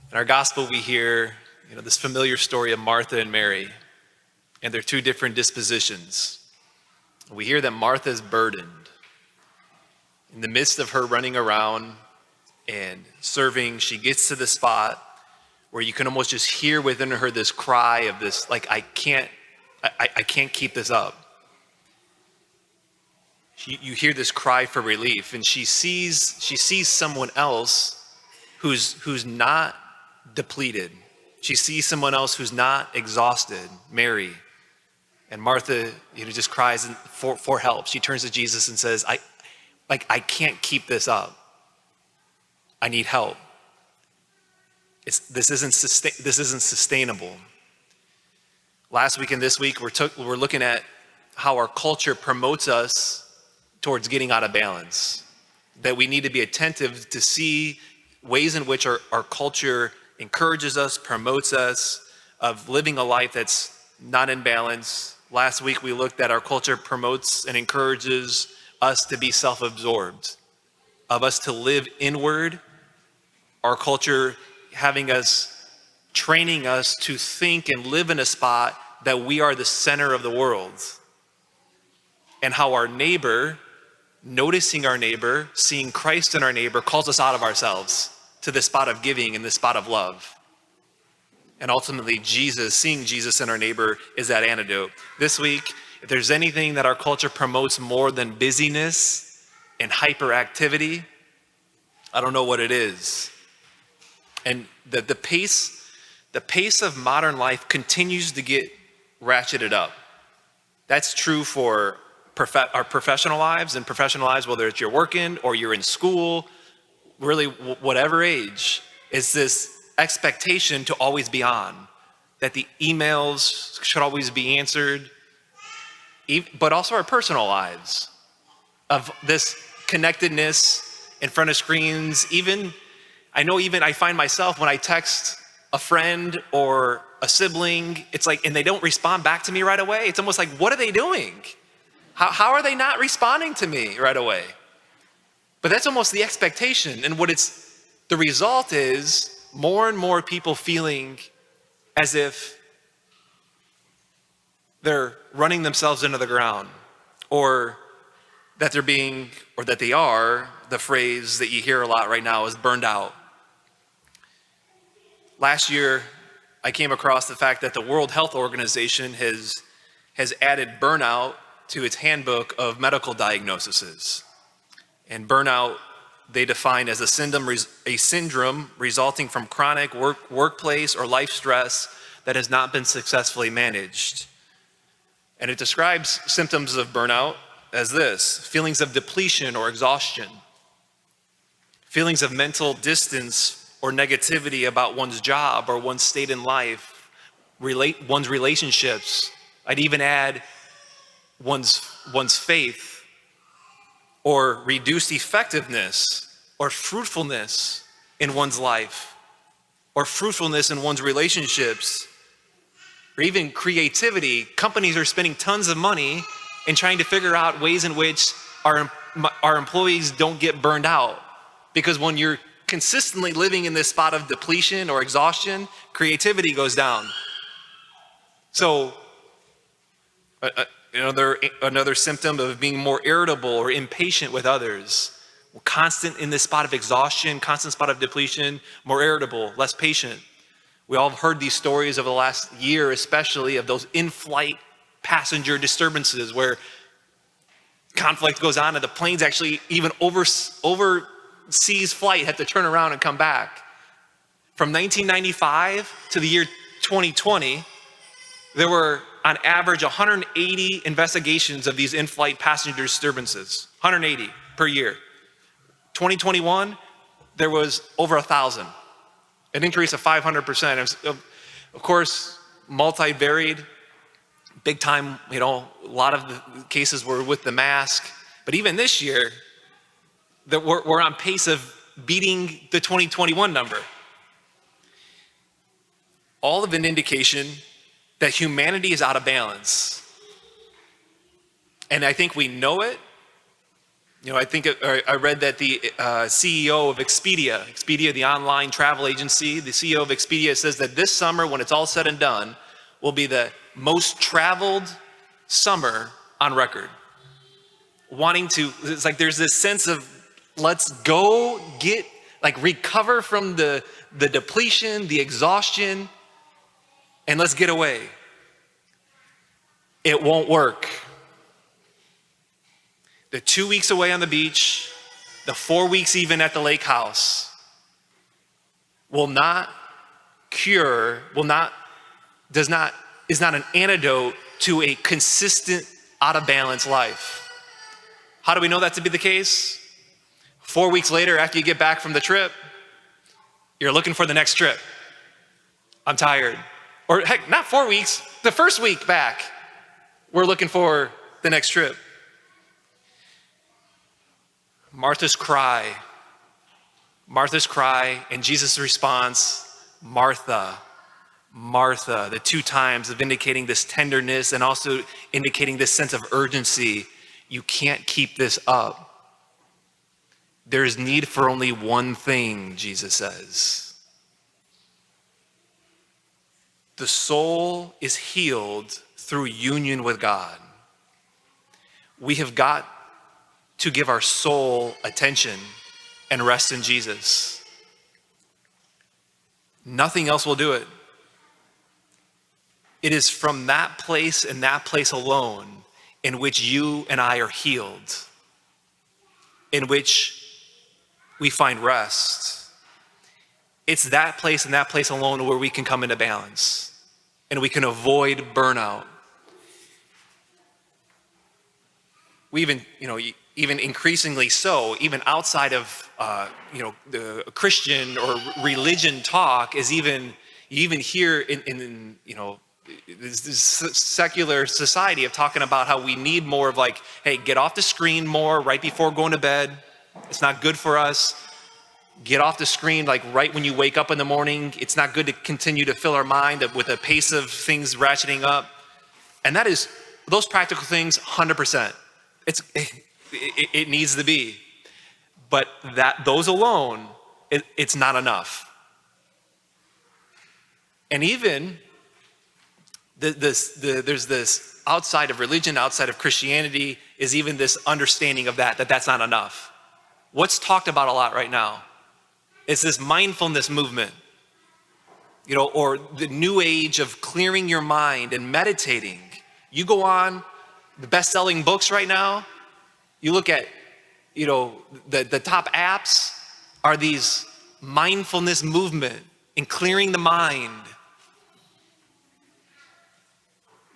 In our gospel, we hear, this familiar story of Martha and Mary and their two different dispositions. We hear that Martha is burdened. In the midst of her running around and serving, she gets to the spot where you can almost just hear within her this cry of this, like, I can't keep this up. You hear this cry for relief, and she sees someone else who's not depleted. She sees someone else who's not exhausted, Mary. And Martha, just cries for help. She turns to Jesus and says, I can't keep this up. I need help. This isn't sustainable. Last week and this week, we're looking at how our culture promotes us towards getting out of balance. That we need to be attentive to see ways in which our culture encourages us, promotes us, of living a life that's not in balance. Last week, we looked at our culture promotes and encourages us to be self-absorbed, of us to live inward. Our culture training us to think and live in a spot that we are the center of the world. And how our neighbor, noticing our neighbor, seeing Christ in our neighbor, calls us out of ourselves to the spot of giving and the spot of love. And ultimately, seeing Jesus in our neighbor is that antidote. This week, if there's anything that our culture promotes more than busyness and hyperactivity, I don't know what it is. And the pace of modern life continues to get ratcheted up. That's true for our professional lives, whether it's you're working or you're in school, really whatever age, is this expectation to always be on, that the emails should always be answered, but also our personal lives, of this connectedness in front of screens. I find myself when I text a friend or a sibling, it's like, and they don't respond back to me right away. It's almost like, what are they doing? How are they not responding to me right away? But that's almost the expectation. And the result is more and more people feeling as if they're running themselves into the ground, or that they are, the phrase that you hear a lot right now is burned out. Last year, I came across the fact that the World Health Organization has added burnout to its handbook of medical diagnoses. And burnout, they define as a syndrome resulting from chronic workplace or life stress that has not been successfully managed. And it describes symptoms of burnout as this: feelings of depletion or exhaustion, feelings of mental distance or negativity about one's job or one's state in life, one's relationships. I'd even add one's faith, or reduced effectiveness or fruitfulness in one's life, or fruitfulness in one's relationships, or even creativity. Companies are spending tons of money in trying to figure out ways in which our employees don't get burned out. Because when you're consistently living in this spot of depletion or exhaustion, creativity goes down. So another symptom of being more irritable or impatient with others. We're constant in this spot of exhaustion, constant spot of depletion, more irritable, less patient. We all have heard these stories over the last year, especially of those in-flight passenger disturbances where conflict goes on and the planes actually even overseas flight had to turn around and come back. From 1995 to the year 2020, there were on average 180 investigations of these in-flight passenger disturbances, 180 per year. 2021, there was over 1,000, an increase of 500%. Of course, multi-varied, big time, a lot of the cases were with the mask. But even this year, we're on pace of beating the 2021 number. All of an indication that humanity is out of balance. And I think we know it, I read that the CEO of Expedia, the online travel agency, the CEO of Expedia says that this summer, when it's all said and done, will be the most traveled summer on record. It's like there's this sense of let's go recover from the depletion, the exhaustion, and let's get away. It won't work. The 2 weeks away on the beach, the 4 weeks even at the lake house is not an antidote to a consistent, out of balance life. How do we know that to be the case? 4 weeks later, after you get back from the trip, you're looking for the next trip. I'm tired. Or heck, not 4 weeks, the first week back, we're looking for the next trip. Martha's cry, and Jesus' response, Martha, Martha, the 2 times of indicating this tenderness and also indicating this sense of urgency. You can't keep this up. There is need for only one thing, Jesus says. The soul is healed through union with God. We have got to give our soul attention and rest in Jesus. Nothing else will do it. It is from that place and that place alone in which you and I are healed, in which we find rest. It's that place and that place alone where we can come into balance and we can avoid burnout. We even increasingly so, even outside of the Christian or religion talk, is you even hear in this secular society of talking about how we need more of hey, get off the screen more right before going to bed. It's not good for us. Get off the screen right when you wake up in the morning. It's not good to continue to fill our mind with a pace of things ratcheting up. And that is those practical things, 100%. It needs to be, but those alone, it's not enough. And even there's this outside of religion, outside of Christianity, is even this understanding of that's not enough. What's talked about a lot right now is this mindfulness movement, or the new age of clearing your mind and meditating. You go on the best-selling books right now. You look at, the top apps are these mindfulness movement and clearing the mind.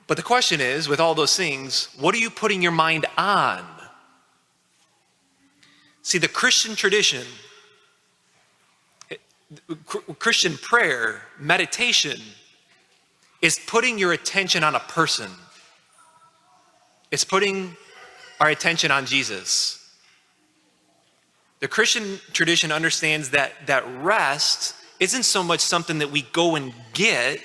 But the question is, with all those things, what are you putting your mind on? See, the Christian tradition, Christian prayer, meditation, is putting your attention on a person. It's putting our attention on Jesus. The Christian tradition understands that rest isn't so much something that we go and get,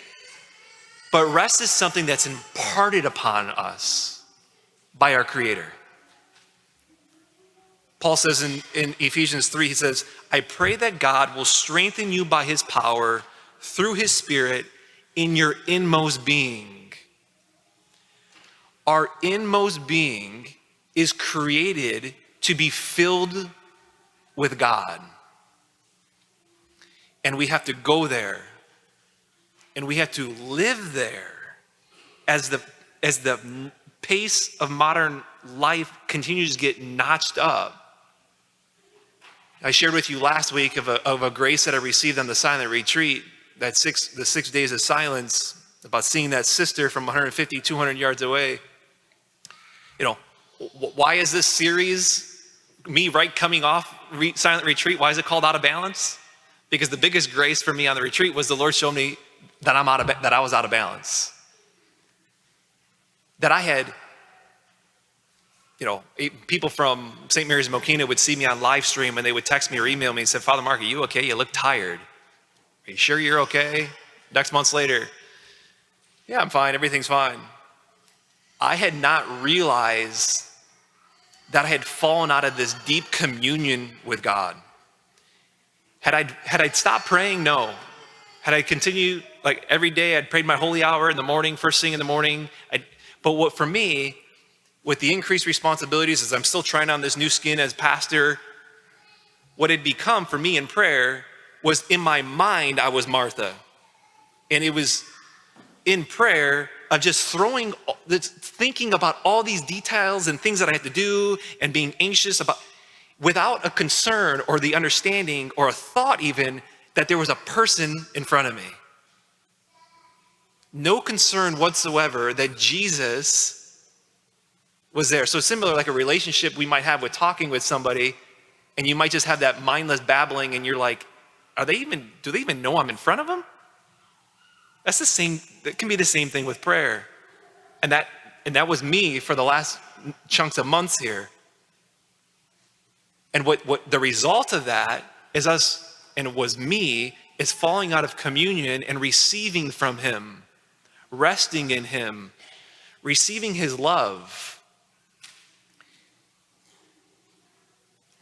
but rest is something that's imparted upon us by our Creator. Paul says in Ephesians 3, he says, I pray that God will strengthen you by his power through his Spirit in your inmost being. Our inmost being is created to be filled with God. And we have to go there. And we have to live there as the pace of modern life continues to get notched up. I shared with you last week of a grace that I received on the silent retreat, the 6 days of silence, about seeing that sister from 150, 200 yards away. Why is this series, coming off silent retreat, why is it called Out of Balance? Because the biggest grace for me on the retreat was the Lord showed me that I was out of balance. That I had, people from St. Mary's Mokina would see me on live stream and they would text me or email me and say, Father Mark, are you okay? You look tired. Are you sure you're okay? Next month later, yeah, I'm fine. Everything's fine. I had not realized that I had fallen out of this deep communion with God. Had I stopped praying? No. Had I continued, like every day I'd prayed my holy hour in the morning, first thing in the morning. But what for me, with the increased responsibilities as I'm still trying on this new skin as pastor, what had become for me in prayer was in my mind, I was Martha. And it was in prayer of just thinking about all these details and things that I had to do and being anxious about, without a concern or the understanding or a thought even that there was a person in front of me. No concern whatsoever that Jesus was there. So similar, like a relationship we might have with talking with somebody, and you might just have that mindless babbling and you're like, do they even know I'm in front of them? That can be the same thing with prayer. And that was me for the last chunks of months here. And what the result of that is us, and it was me, is falling out of communion and receiving from him, resting in him, receiving his love.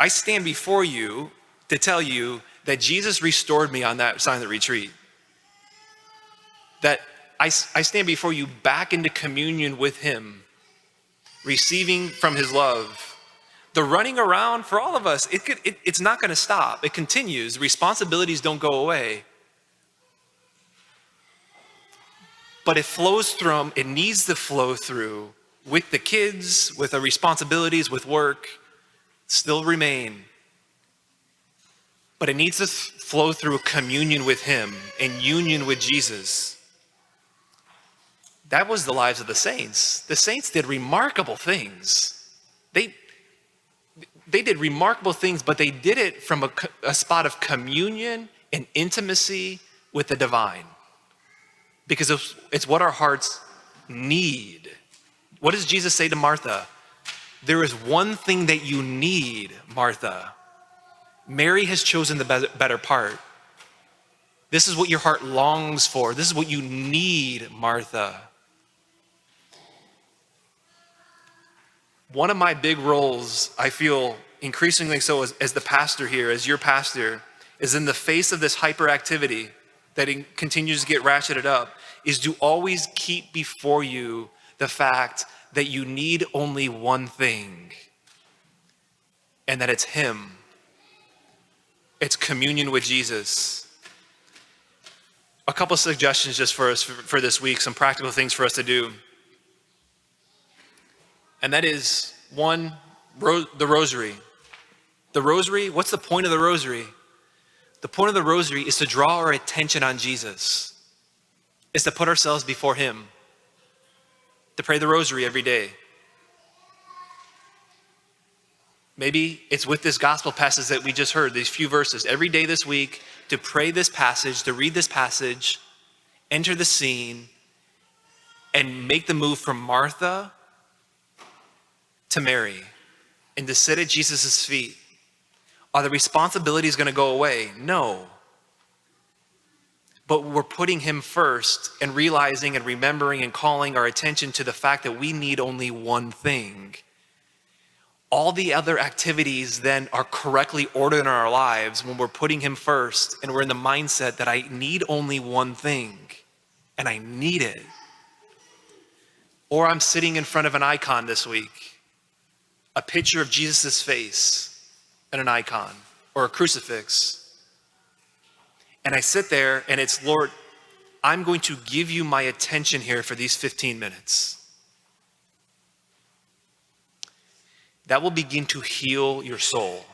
I stand before you to tell you that Jesus restored me on that silent retreat. That I stand before you back into communion with him, receiving from his love. The running around for all of us, it's not going to stop. It continues. Responsibilities don't go away. But it needs to flow through with the kids, with the responsibilities, with work, still remain. But it needs to flow through communion with him and union with Jesus. That was the lives of the saints. The saints did remarkable things. They did remarkable things, but they did it from a spot of communion and intimacy with the divine. Because it's what our hearts need. What does Jesus say to Martha? There is one thing that you need, Martha. Mary has chosen the better part. This is what your heart longs for. This is what you need, Martha. One of my big roles, I feel increasingly so as the pastor here, as your pastor, is in the face of this hyperactivity that continues to get ratcheted up, is to always keep before you the fact that you need only one thing, and that it's him. It's communion with Jesus. A couple suggestions just for us for this week, some practical things for us to do. And that is, one, the rosary. The rosary, what's the point of the rosary? The point of the rosary is to draw our attention on Jesus. Is to put ourselves before him. To pray the rosary every day. Maybe it's with this gospel passage that we just heard, these few verses, every day this week, to pray this passage, to read this passage, enter the scene, and make the move from Martha to Mary, and to sit at Jesus' feet. Are the responsibilities going to go away? No. But we're putting him first and realizing and remembering and calling our attention to the fact that we need only one thing. All the other activities then are correctly ordered in our lives when we're putting him first and we're in the mindset that I need only one thing and I need it. Or I'm sitting in front of an icon this week, a picture of Jesus' face and an icon or a crucifix. And I sit there and it's, Lord, I'm going to give you my attention here for these 15 minutes. That will begin to heal your soul.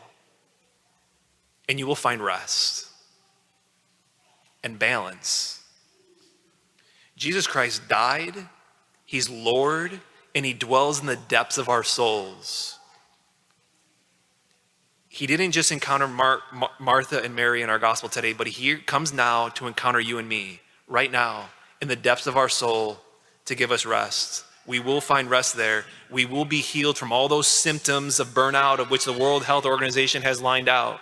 And you will find rest and balance. Jesus Christ died, he's Lord, and he dwells in the depths of our souls. He didn't just encounter Martha and Mary in our gospel today, but he comes now to encounter you and me right now in the depths of our soul to give us rest. We will find rest there. We will be healed from all those symptoms of burnout of which the World Health Organization has lined out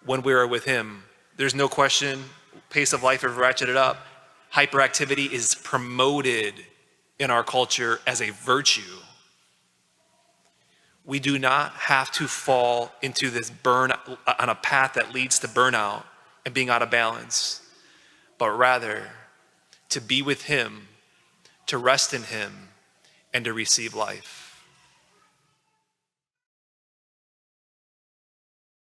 when we are with him. There's no question, pace of life has ratcheted up. Hyperactivity is promoted in our culture as a virtue. we do not have to fall into this on a path that leads to burnout and being out of balance, but rather to be with him, to rest in him, and to receive life.